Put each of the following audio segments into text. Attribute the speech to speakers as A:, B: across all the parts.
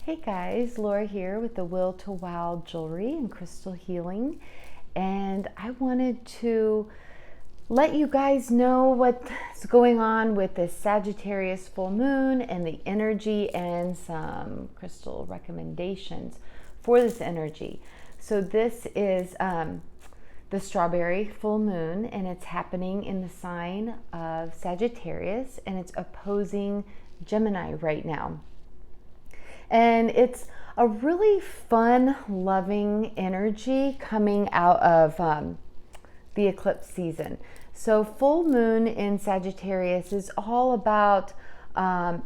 A: Hey guys, Laura here with the Will to Wow Jewelry and Crystal Healing, and I wanted to let you guys know what's going on with this Sagittarius full moon and the energy and some crystal recommendations for this energy. So this is the strawberry full moon, and it's happening in the sign of Sagittarius, and it's opposing Gemini right now. And it's a really fun, loving energy coming out of the eclipse season. So full moon in Sagittarius is all about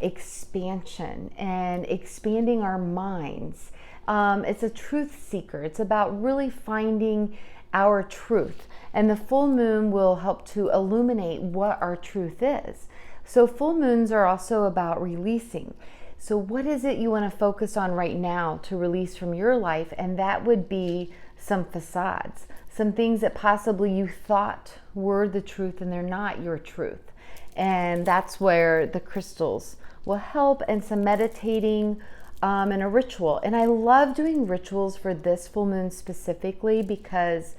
A: expansion and expanding our minds. It's a truth seeker. It's about really finding our truth. And the full moon will help to illuminate what our truth is. So full moons are also about releasing. So what is it you want to focus on right now to release from your life? And that would be some facades, some things that possibly you thought were the truth and they're not your truth. And that's where the crystals will help, and some meditating and a ritual. And I love doing rituals for this full moon specifically because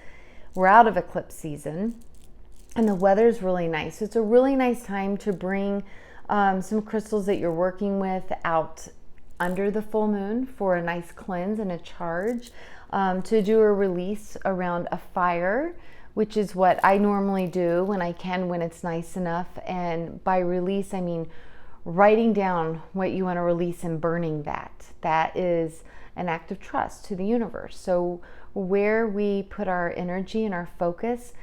A: we're out of eclipse season and the weather's really nice. So it's a really nice time to bring some crystals that you're working with out under the full moon for a nice cleanse and a charge, to do a release around a fire, which is what I normally do when I can, when it's nice enough. And by release, I mean writing down what you want to release and burning that. That is an act of trust to the universe. So where we put our energy and our focus,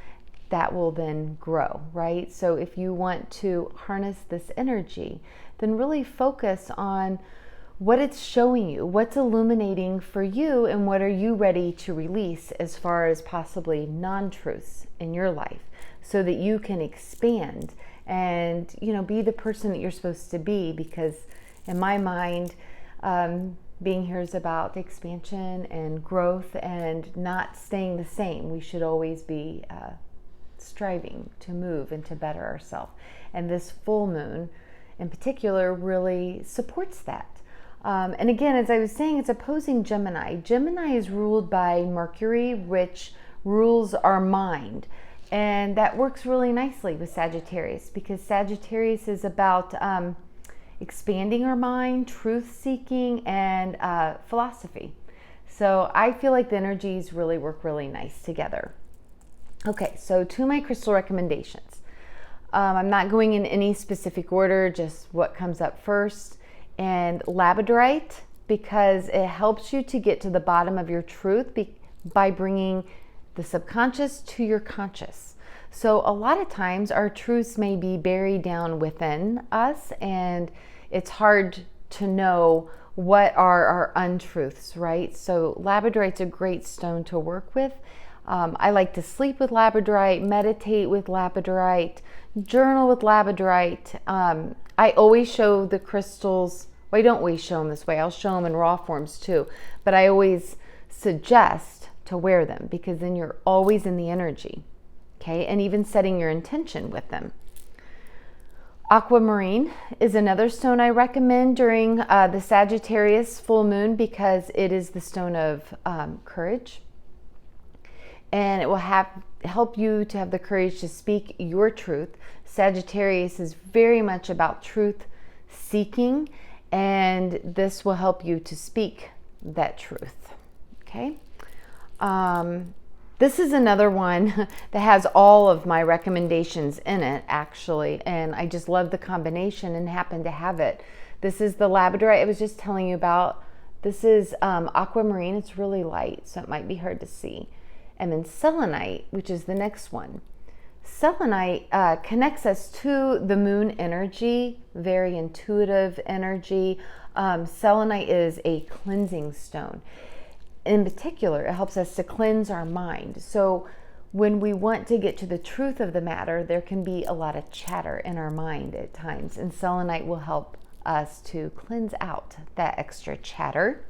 A: that will then grow, right? So if you want to harness this energy, then really focus on what it's showing you, what's illuminating for you, and what are you ready to release as far as possibly non-truths in your life, so that you can expand and, be the person that you're supposed to be. Because in my mind, being here is about expansion and growth and not staying the same. We should always be striving to move and to better ourselves. And this full moon in particular really supports that. And again, as I was saying, it's opposing Gemini. Gemini is ruled by Mercury, which rules our mind. And that works really nicely with Sagittarius, because Sagittarius is about expanding our mind, truth seeking, and philosophy. So I feel like the energies really work really nice together. Okay, so to my crystal recommendations. I'm not going in any specific order, just what comes up first. And labradorite, because it helps you to get to the bottom of your truth by bringing the subconscious to your conscious. So a lot of times our truths may be buried down within us, and it's hard to know what are our untruths, right? So labradorite's a great stone to work with. I like to sleep with labradorite, meditate with labradorite, journal with labradorite. I always show the crystals. Well, I don't always show them this way. I'll show them in raw forms too. But I always suggest to wear them, because then you're always in the energy. Okay, and even setting your intention with them. Aquamarine is another stone I recommend during the Sagittarius full moon, because it is the stone of courage. And it will help you to have the courage to speak your truth. Sagittarius is very much about truth seeking, and this will help you to speak that truth. Okay. This is another one that has all of my recommendations in it, actually, and I just love the combination and happen to have it. This is the labradorite I was just telling you about. This is aquamarine. It's really light, so it might be hard to see. And then selenite, which is the next one. Selenite connects us to the moon energy, very intuitive energy. Selenite is a cleansing stone. In particular, it helps us to cleanse our mind. So when we want to get to the truth of the matter, there can be a lot of chatter in our mind at times, and selenite will help us to cleanse out that extra chatter.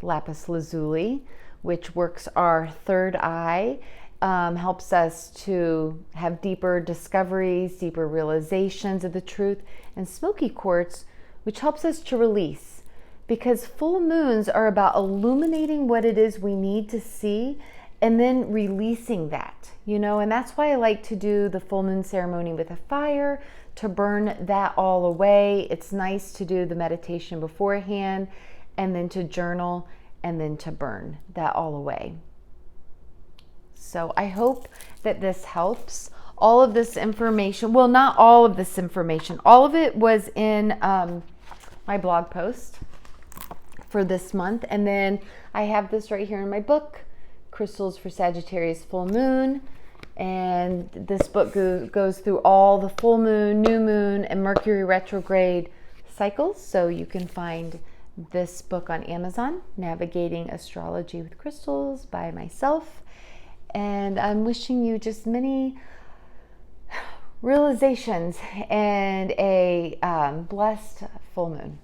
A: Lapis lazuli, which works our third eye, helps us to have deeper discoveries, deeper realizations of the truth. And smoky quartz which helps us to release, because full moons are about illuminating what it is we need to see and then releasing that, and that's why I like to do the full moon ceremony with a fire to burn that all away. It's nice to do the meditation beforehand and then to journal and then to burn that all away. So I hope that this helps. All of this information, well, not all of this information, all of it was in my blog post for this month. And then I have this right here in my book, Crystals for Sagittarius Full Moon. And this book goes through all the full moon, new moon, and Mercury retrograde cycles. So you can find this book on Amazon, Navigating Astrology with Crystals by myself. And I'm wishing you just many realizations and a blessed full moon.